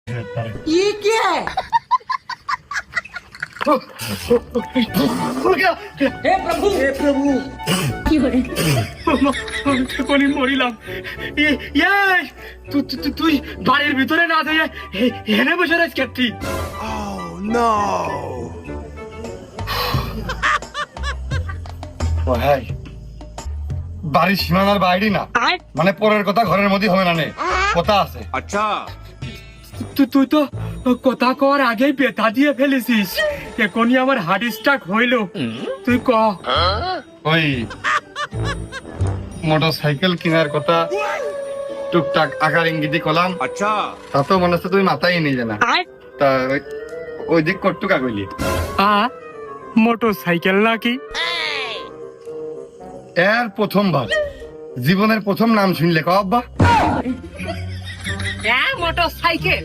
ये क्या है? हे प्रभु, हे प्रभु। কোনি মরিলাম। তুই বাড়ির ভিতরে না যাই হেনে বসে রাখ ক্যাপ্টি। ও হ্যাঁ, বাড়ির সীমানার বাইরে না, মানে পরের কথা ঘরের মধ্যে হবে না, নে কথা আছে। अच्छा তুই তো কথা কর আগেই বেতা দিয়ে ফেলেছিস, এখনই আমার হার্ট স্ট্রোক হইল। তুই ক। ওই মোটর সাইকেল কেনার কথা টুকটাক আকার ইঙ্গিতে কলাম, अच्छा তা তো মনে হচ্ছে তুমি মাথায় নিয়ে জানা। তা ওই দিক কটুকা কইলি মোটর সাইকেল নাকি? এর প্রথমবার জীবনের প্রথম নাম শুনলে কব্বা মোটর সাইকেল।